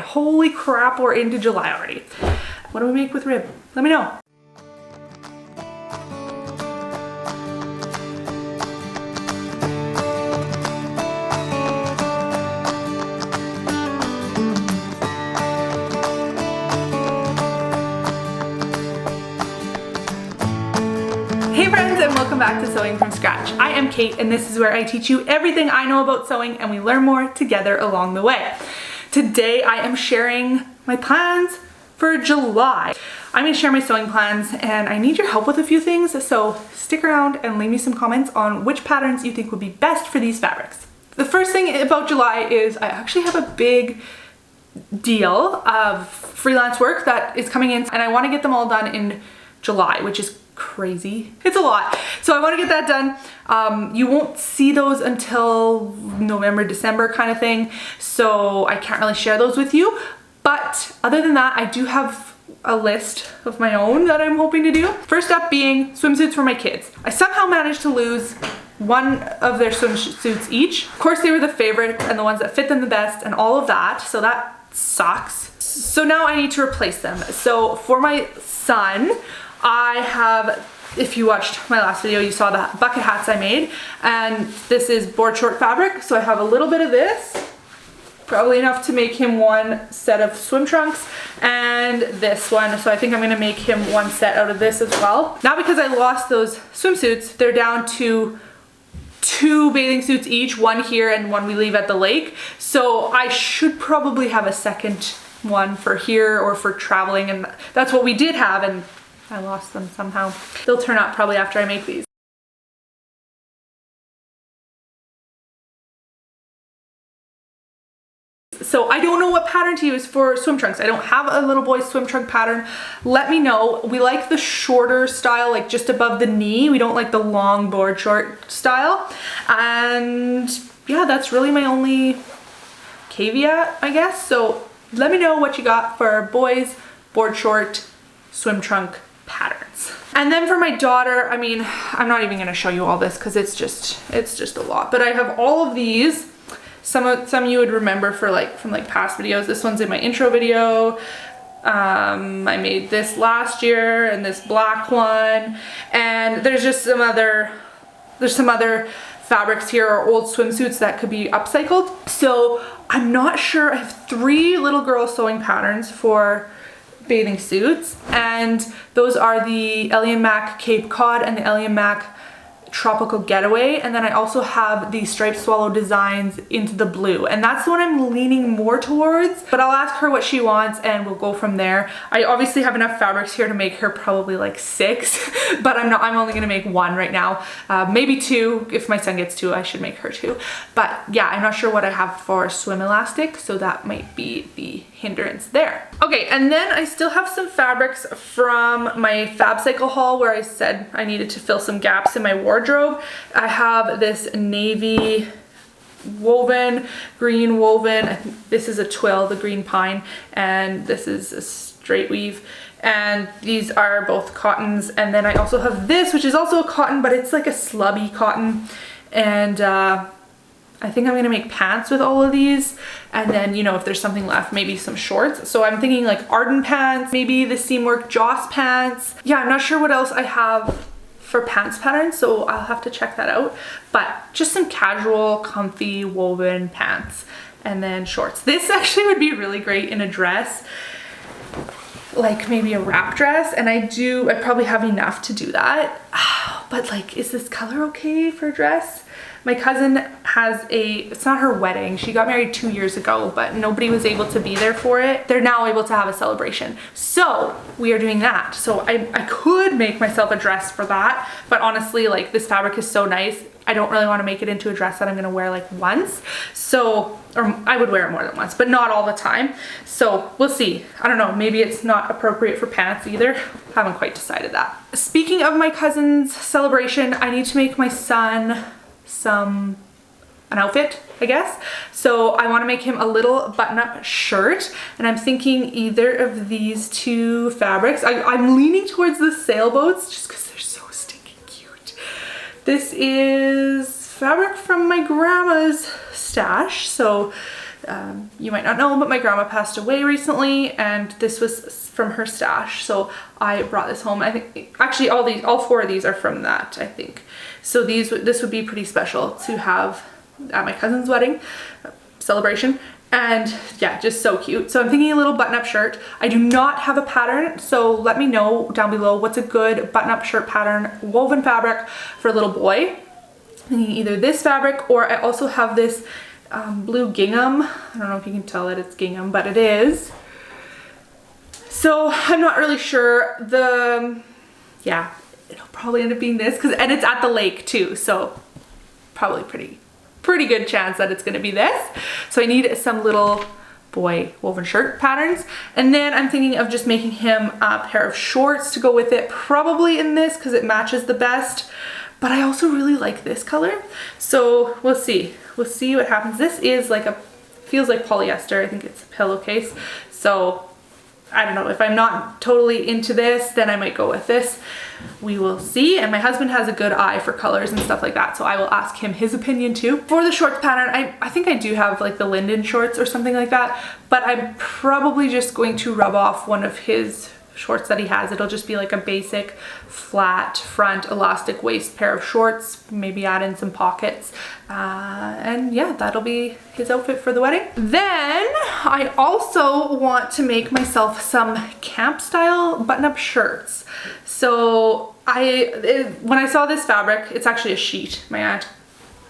Holy crap, we're into July already. What do we make with rib? Let me know. Hey friends, and welcome back to Sewing from Scratch. I am Kate, and this is where I teach you everything I know about sewing and we learn more together along the way. Today I am sharing my plans for July. I'm going to share my sewing plans and I need your help with a few things, so stick around and leave me some comments on which patterns you think would be best for these fabrics. The first thing about July is I actually have a big deal of freelance work that is coming in and I want to get them all done in July, which is crazy. It's a lot. So I want to get that done. You won't see those until November, December kind of thing. So I can't really share those with you. But other than that, I do have a list of my own that I'm hoping to do. First up being swimsuits for my kids. I somehow managed to lose one of their swimsuits each. Of course, they were the favorite and the ones that fit them the best and all of that. So that sucks. So now I need to replace them. So for my son, I have, if you watched my last video, you saw the bucket hats I made, and this is board short fabric. So I have a little bit of this, probably enough to make him one set of swim trunks, and this one. So I think I'm gonna make him one set out of this as well. Now because I lost those swimsuits, they're down to 2 bathing suits each, one here and one we leave at the lake. So I should probably have a second one for here or for traveling, and that's what we did have, and I lost them somehow. They'll turn up probably after I make these. So I don't know what pattern to use for swim trunks. I don't have a little boy's swim trunk pattern. Let me know. We like the shorter style, like just above the knee. We don't like the long board short style. And yeah, that's really my only caveat, I guess. So let me know what you got for boys board short swim trunk patterns. And then for my daughter, I mean, I'm not even gonna show you all this because it's just a lot, but I have all of these. Some you would remember from past videos. This one's in my intro video. I made this last year, and this black one, and there's just some other fabrics here, or old swimsuits that could be upcycled. So I'm not sure. I have 3 little girl sewing patterns for bathing suits, and those are the Ellie & Mac Cape Cod and the Ellie & Mac Tropical Getaway, and then I also have the Striped Swallow designs into the blue, and that's the one I'm leaning more towards, but I'll ask her what she wants and we'll go from there. I obviously have enough fabrics here to make her probably like 6, but I'm only gonna make 1 right now, maybe 2. If my son gets 2, I should make her 2, but yeah, I'm not sure what I have for swim elastic, so that might be the hindrance there. Okay, and then I still have some fabrics from my FabCycle haul where I said I needed to fill some gaps in my wardrobe. I have this navy woven, green woven. This is a twill, the green pine, and this is a straight weave. And these are both cottons. And then I also have this, which is also a cotton, but it's like a slubby cotton. And I think I'm gonna make pants with all of these, and then, you know, if there's something left, maybe some shorts. So I'm thinking like Arden pants, maybe the Seamwork Joss pants. Yeah, I'm not sure what else I have for pants patterns, so I'll have to check that out. But just some casual, comfy, woven pants, and then shorts. This actually would be really great in a dress, like maybe a wrap dress, and I probably have enough to do that. But like, is this color okay for a dress? My cousin has it's not her wedding. She got married 2 years ago, but nobody was able to be there for it. They're now able to have a celebration. So we are doing that. So I could make myself a dress for that, but honestly, like, this fabric is so nice. I don't really want to make it into a dress that I'm gonna wear like once. So, or I would wear it more than once, but not all the time. So we'll see. I don't know, maybe it's not appropriate for pants either. Haven't quite decided that. Speaking of my cousin's celebration, I need to make my son an outfit, I guess. So I want to make him a little button-up shirt, and I'm thinking either of these 2 fabrics. I'm leaning towards the sailboats just because they're so stinking cute. This is fabric from my grandma's stash, so You might not know, but my grandma passed away recently, and this was from her stash, so I brought this home. I think actually all 4 of these are from that, I think. So this would be pretty special to have at my cousin's wedding celebration, and yeah, just so cute. So I'm thinking a little button-up shirt. I do not have a pattern, so let me know down below what's a good button-up shirt pattern, woven fabric for a little boy. I'm thinking either this fabric, or I also have this blue gingham. I don't know if you can tell that it's gingham, but it is. So I'm not really sure. Yeah, it'll probably end up being this, and it's at the lake too, so probably pretty good chance that it's gonna be this. So I need some little boy woven shirt patterns, and then I'm thinking of just making him a pair of shorts to go with it, probably in this because it matches the best. But I also really like this color, so we'll see what happens. This is like feels like polyester. I think it's a pillowcase, so I don't know. If I'm not totally into this, then I might go with this. We will see. And my husband has a good eye for colors and stuff like that, so I will ask him his opinion too. For the shorts pattern, I think I do have like the Linden shorts or something like that, but I'm probably just going to rub off one of his shorts that he has. It'll just be like a basic flat front elastic waist pair of shorts, maybe add in some pockets, and yeah, that'll be his outfit for the wedding. Then I also want to make myself some camp style button-up shirts. So when I saw this fabric, it's actually a sheet, my aunt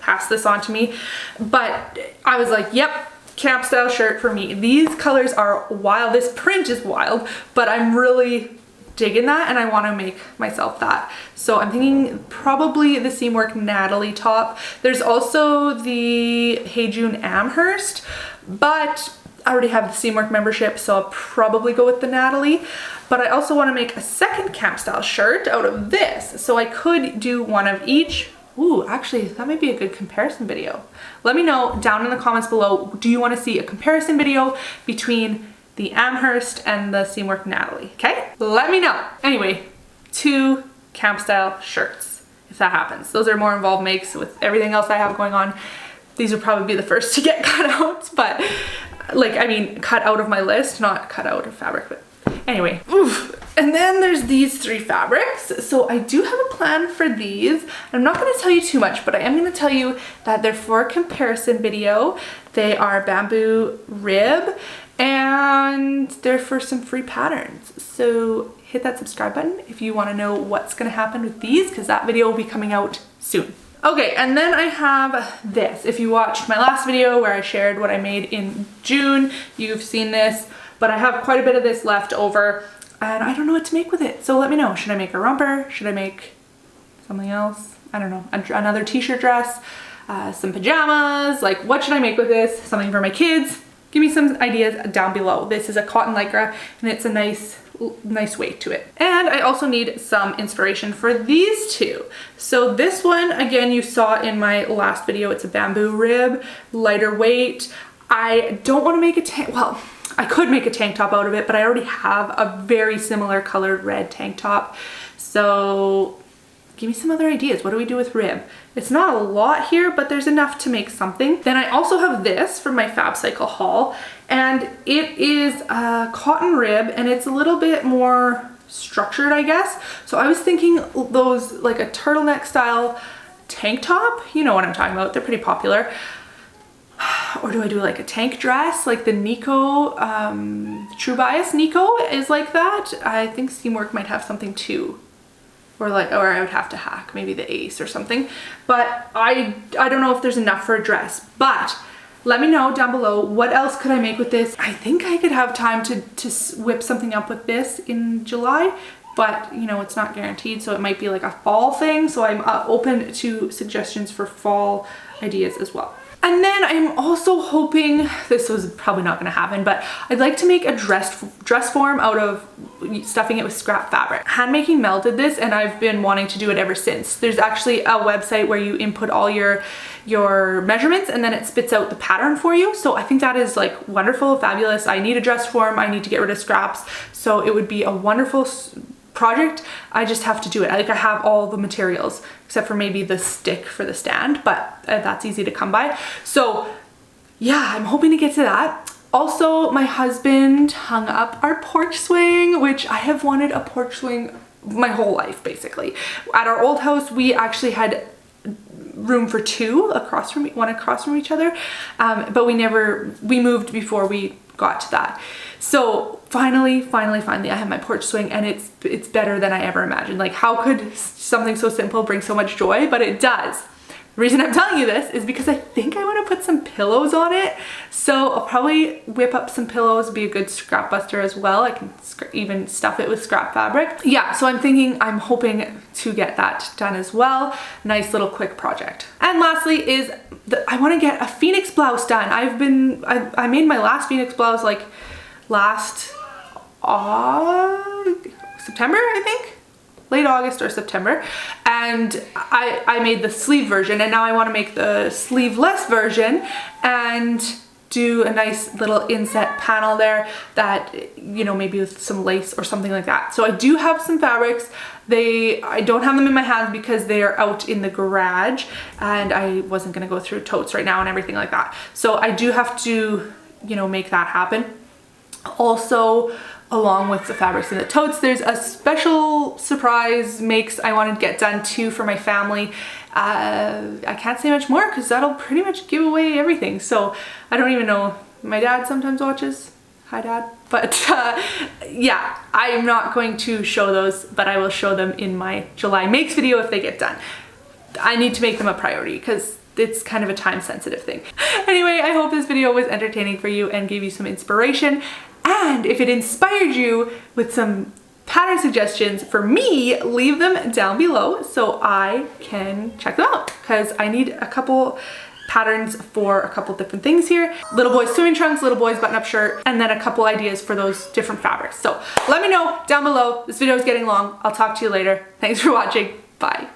passed this on to me, but I was like, yep, camp style shirt for me. These colors are wild. This print is wild, but I'm really digging that, and I want to make myself that. So I'm thinking probably the Seamwork Natalie top. There's also the Hey June Amherst, but I already have the Seamwork membership, so I'll probably go with the Natalie. But I also want to make a second camp style shirt out of this, so I could do one of each. Ooh, actually, that might be a good comparison video. Let me know down in the comments below, do you want to see a comparison video between the Amherst and the Seamwork Natalie, okay? Let me know. Anyway, 2 camp style shirts, if that happens. Those are more involved makes with everything else I have going on. These would probably be the first to get cut out, but like, I mean, cut out of my list, not cut out of fabric, but anyway. Oof. And then there's these 3 fabrics. So I do have a plan for these. I'm not going to tell you too much, but I am going to tell you that they're for a comparison video. They are bamboo rib, and they're for some free patterns. So hit that subscribe button if you want to know what's going to happen with these, because that video will be coming out soon. Okay, and then I have this. If you watched my last video where I shared what I made in June, you've seen this, but I have quite a bit of this left over, and I don't know what to make with it. So let me know. Should I make a romper? Should I make something else? I don't know, another t-shirt dress, some pajamas, like what should I make with this? Something for my kids? Give me some ideas down below. This is a cotton lycra, and it's a nice weight to it. And I also need some inspiration for these 2. So this one, again, you saw in my last video, it's a bamboo rib, lighter weight. I don't want to make a tank, well, I could make a tank top out of it, but I already have a very similar colored red tank top. So give me some other ideas. What do we do with rib? It's not a lot here, but there's enough to make something. Then I also have this from my Fab Cycle haul, and it is a cotton rib, and it's a little bit more structured, I guess. So I was thinking those, like a turtleneck style tank top. You know what I'm talking about. They're pretty popular. Or do I do like a tank dress, like the Nico, True Bias Nico is like that. I think Seamwork might have something too. Or I would have to hack maybe the Ace or something. But I don't know if there's enough for a dress. But let me know down below, what else could I make with this? I think I could have time to whip something up with this in July. But you know, it's not guaranteed, so it might be like a fall thing. So I'm open to suggestions for fall ideas as well. And then I'm also hoping, this was probably not going to happen, but I'd like to make a dress form out of stuffing it with scrap fabric. Handmaking Mel did this, and I've been wanting to do it ever since. There's actually a website where you input all your measurements, and then it spits out the pattern for you. So I think that is like wonderful, fabulous. I need a dress form. I need to get rid of scraps. So it would be a wonderful project. I just have to do it. I have all the materials except for maybe the stick for the stand, but that's easy to come by. So yeah, I'm hoping to get to that. Also, my husband hung up our porch swing, which I have wanted a porch swing my whole life, basically. At our old house, we actually had room for two one across from each other, but we moved before we got to that. So finally, I have my porch swing, and it's better than I ever imagined. Like, how could something so simple bring so much joy? But it does. The reason I'm telling you this is because I think I want to put some pillows on it. So I'll probably whip up some pillows, be a good scrap buster as well. I can even stuff it with scrap fabric. Yeah, so I'm hoping to get that done as well. Nice little quick project. And lastly is I want to get a Phoenix blouse done. I made my last Phoenix blouse like last September, I think. Late August or September, and I made the sleeve version, and now I want to make the sleeveless version and do a nice little inset panel there that, you know, maybe with some lace or something like that. So I do have some fabrics. I don't have them in my hands because they are out in the garage, and I wasn't going to go through totes right now and everything like that. So I do have to, you know, make that happen. Also, along with the fabrics in the totes, there's a special surprise makes I want to get done too for my family. I can't say much more because that'll pretty much give away everything. So I don't even know. My dad sometimes watches. Hi, Dad. But yeah, I'm not going to show those, but I will show them in my July makes video if they get done. I need to make them a priority because it's kind of a time sensitive thing. Anyway, I hope this video was entertaining for you and gave you some inspiration. And if it inspired you with some pattern suggestions for me, leave them down below so I can check them out, because I need a couple patterns for a couple different things here. Little boys swimming trunks, little boys button-up shirt, and then a couple ideas for those different fabrics. So let me know down below. This video is getting long. I'll talk to you later. Thanks for watching. Bye.